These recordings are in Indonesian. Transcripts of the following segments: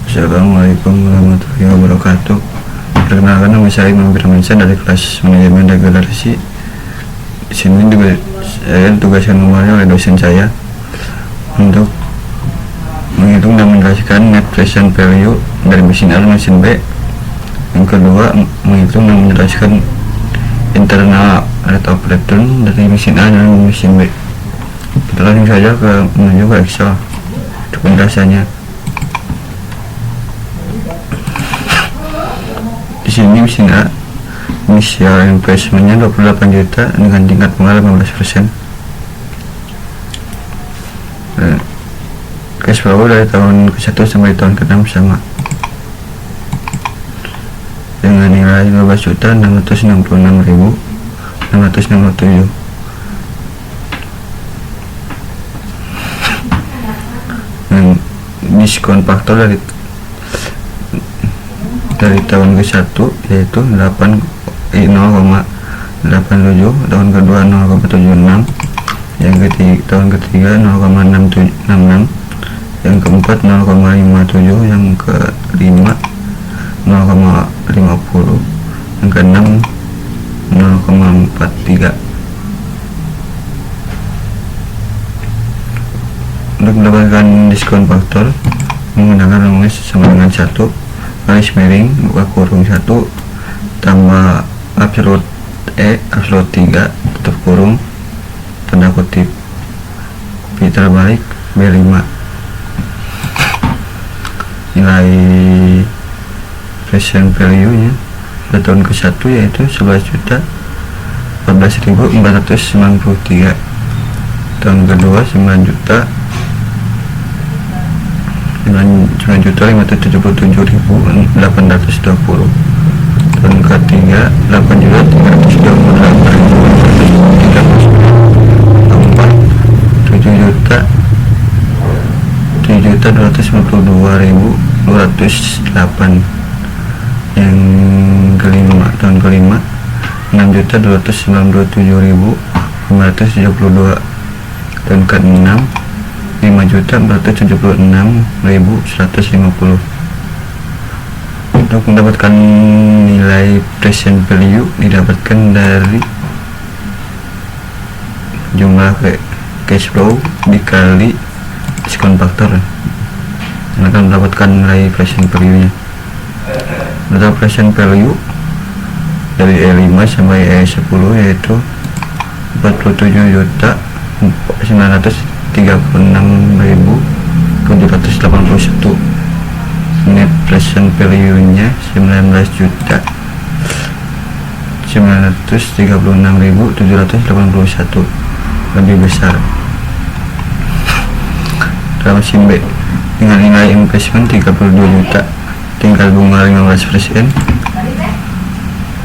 Assalamualaikum warahmatullahi wabarakatuh. Perkenalkan, nama saya Imam Firmansyah dari kelas manajemen regulasi. Di sini juga saya tugaskan kemarin oleh dosen saya untuk menghitung dan menjelaskan net present value dari mesin A dan mesin B. Yang kedua, menghitung dan menjelaskan internal rate of return dari mesin A dan mesin B. Kita langsung saja menuju ke Excel untuk penjelasannya. Di sini mesin A initial investmentnya 28 juta dengan tingkat bunga 15%. Cash flow dari tahun ke-1 sampai tahun ke-6 sama dengan nilai 12.666.667. Dan diskon faktor dari tahun ke-1 yaitu 0,87, tahun kedua 0,76, tahun ketiga 0,66, yang keempat 0,57, yang kelima 0,50, yang keenam 0,43. Untuk mendapatkan diskon faktor menggunakan rumus sama dengan 1 garis miring buka kurung 1 tambah absolute absolute 3 tutup kurung tanda kutip B terbalik B5. Nilai present value nya pada tahun ke-1 yaitu 11.14.493, tahun kedua 9.577.820, tahun ketiga 8.328.430, keempat 7.252.208, yang kelima tahun kelima 6.297.572, tahun ke-6 5.476.150. Untuk mendapatkan nilai present value didapatkan dari jumlah cash flow dikali diskon faktor, akan mendapatkan nilai present value nya. Data present value dari E5 sampai E10 yaitu 47.936.781. Net present value nya 19.936.781, lebih besar. Dalam mesin B dengan nilai investment 32 juta, tingkat bunga 15%,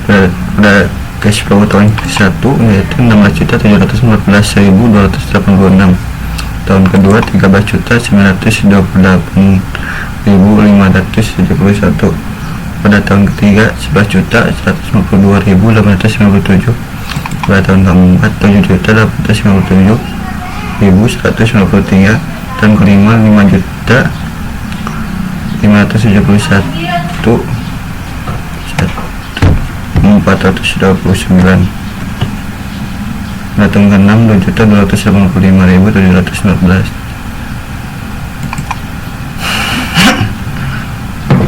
pada cash flow tahun ke-1 yaitu 16.714.286, tahun kedua 13.928.571, pada tahun ketiga 11.152.897, pada tahun keempat 7.857.193, tahun kelima 5.571.429, tahun ke-6 2.285.714.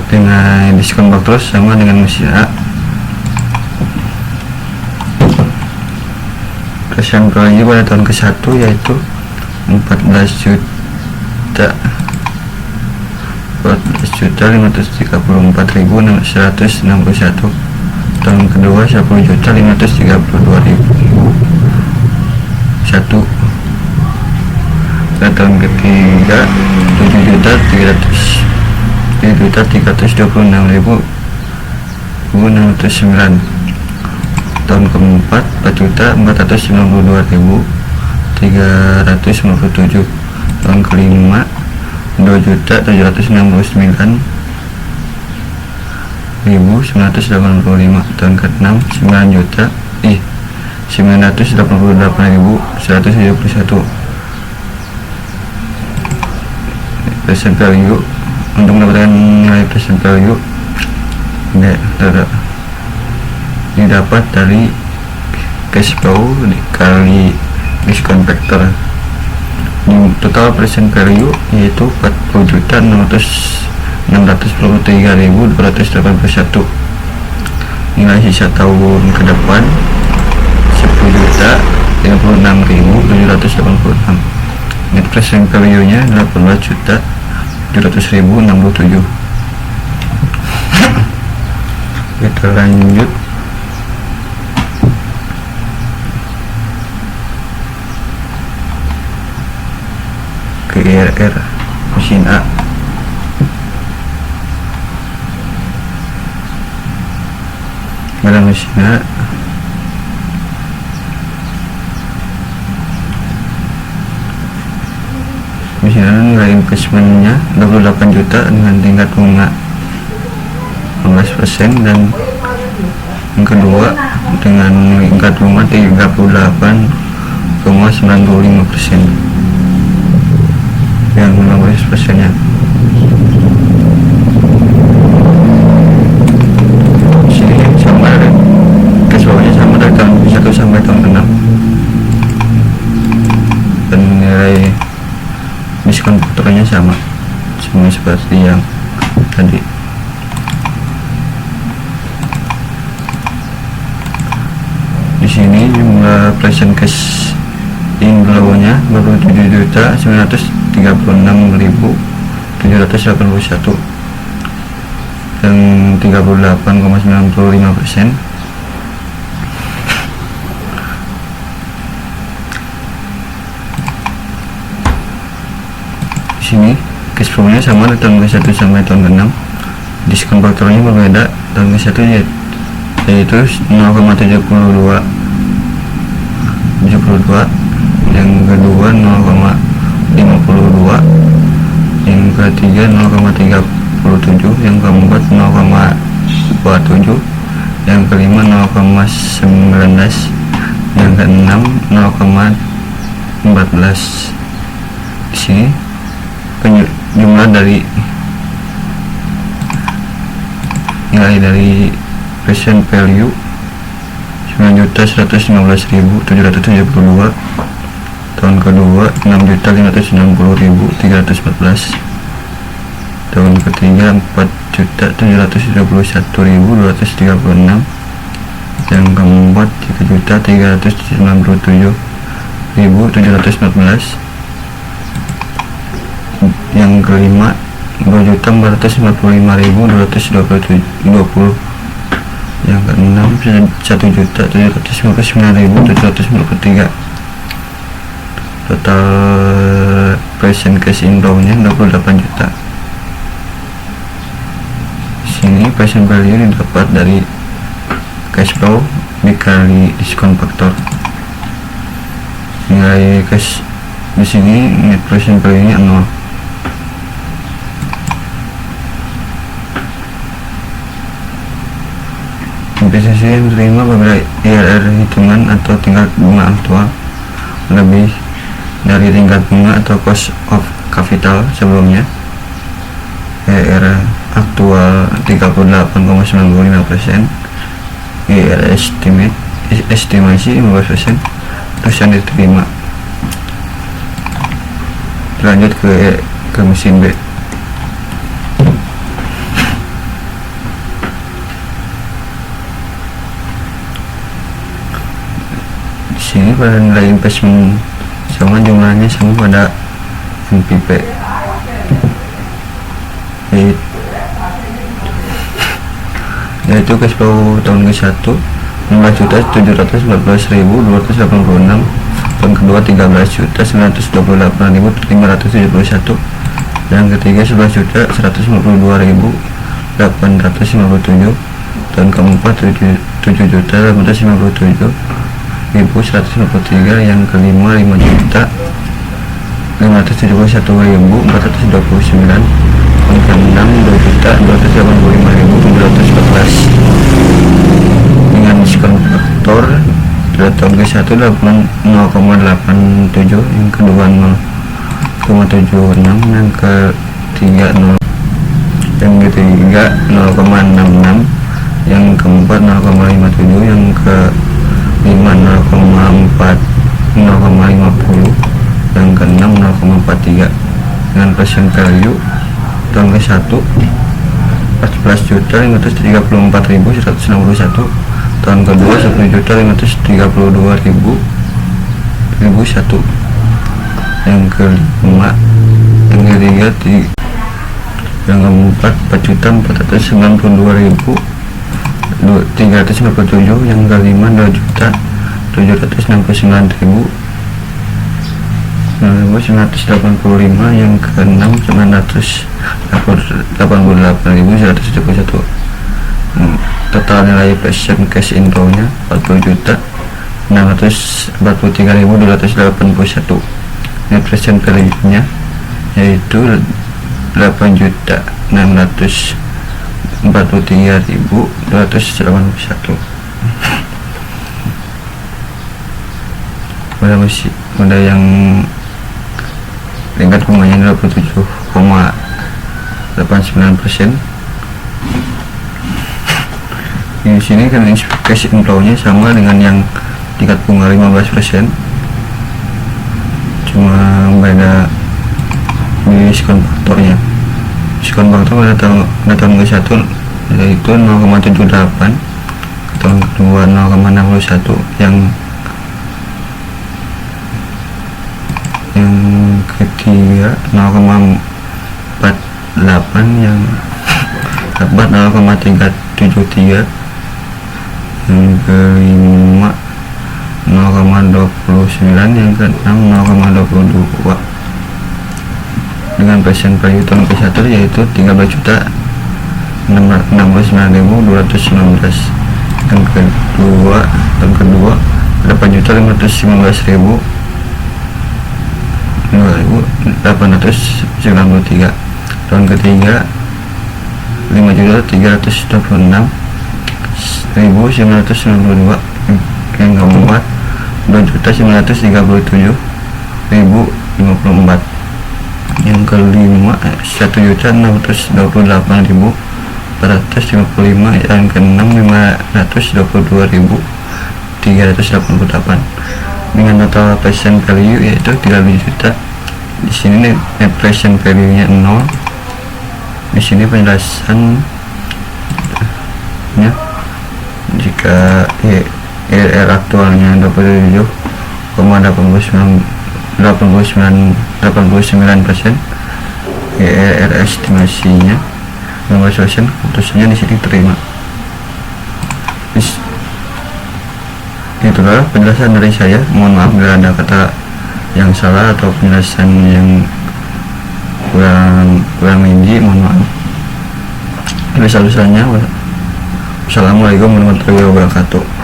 Dengan diskon faktor sama dengan mesin A. Present value pada tahun ke-1 yaitu 14.534.161, tahun kedua 10.532.001, tahun ketiga 7.326.609, tahun keempat 4.492.357, tahun kelima 2.769.985, tahun ke-6 988.171. Present value untuk mendapatkan nilai present value didapat dari cash flow dikali diskon factor. Total present value yaitu 40.643.281. Nilai sisa tahun ke depan 10.036.786. Net present value nya 18.700.067. Kita lanjut ke IRR mesin A. Pada mesin A nilai investmentnya 28 juta dengan tingkat bunga 15%, dan yang kedua dengan tingkat bunga 38,95%, yang 15% nya. Sini sama dari cash flow-nya sama dari tahun 1 sampai tahun 6, dan nilai diskon faktornya sama seperti yang tadi. Di sini jumlah present cash inflow-nya 27.936.781 dan 38,95%. Di sini cash flow-nya sama dari tahun ke-1 sampai tahun ke-6. Diskon faktornya berbeda. Tahun ke-1 yaitu 0,72, yang kedua 0,52, yang ketiga 0,37, yang keempat 0,27, yang kelima 0,19, yang keenam 0,14. Di sini jumlah dari nilai dari present value 9.115.772. Tahun kedua 6.560.314. Tahun ketiga 4.731.236. Yang keempat 3.397.714. Yang kelima 2.455.220. Yang keenam 1.759.793. Total present cash inflow nya 28 juta. Sini present value didapat dari cash flow dikali diskon faktor. Nilai cash di sini net present value nya 0. Investasi yang diterima apabila IRR hitungan atau tingkat bunga aktual lebih dari tingkat bunga atau cost of capital sebelumnya. IRR aktual 38,95%, IRR estimasi 15%, terus yang diterima. Lanjut ke mesin B. Sini pada nilai investment sama, jumlahnya sama pada NPP, yaitu cash flow tahun ke-1 16.714.286, tahun kedua 13.928.571, yang ketiga 11.152.857, tahun keempat 7.857.153, yang kelima 5.571.429, tahun ke-6 2.285.714. Dengan diskon faktor tahun ke-1 0,87, yang kedua 0,76, yang ketiga 0,76, yang ketiga 0,66, yang keempat 0,57, yang kelima 0,50, yang keenam 0,43. Dengan present value tahun ke-1 14.534.161, tahun kedua 10.532.001, yang kelima, yang ketiga yang keempat 4.492.357, yang kelima 2.796.985, yang keenam 988.171. Total nilai present cash inflow nya 40.643.281. Net present value nya yaitu 8.643.281. Pada yang tingkat bunganya 27,89%. Di sini kan cash inflow-nya sama dengan yang tingkat bunga 15%, cuma beda di diskon faktornya. Diskon faktor pada tahun ke-1 yaitu 0,78, tahun kedua 0,61, yang ketiga 0,48, yang keempat 0,373, yang kelima 0,29, yang keenam 0,22. Dengan present value tahun ke-1 yaitu 13.669.219. Yang kedua 8.519.893. Tahun ketiga 5.326.992. Yang keempat 2.937.054. Yang kelima 1.628.455. Yang keenam 522.388. Dengan total present value yaitu 13 juta. Di sini net present value nya 0. Di sini penjelasan ya, jika ERR aktualnya 27,89%, ERR estimasinya 15%, keputusannya di sini terima. Itulah penjelasan dari saya. Mohon maaf bila ada kata yang salah atau penjelasan yang kurang rinci, mohon maaf. Wassalamualaikum warahmatullahi wabarakatuh.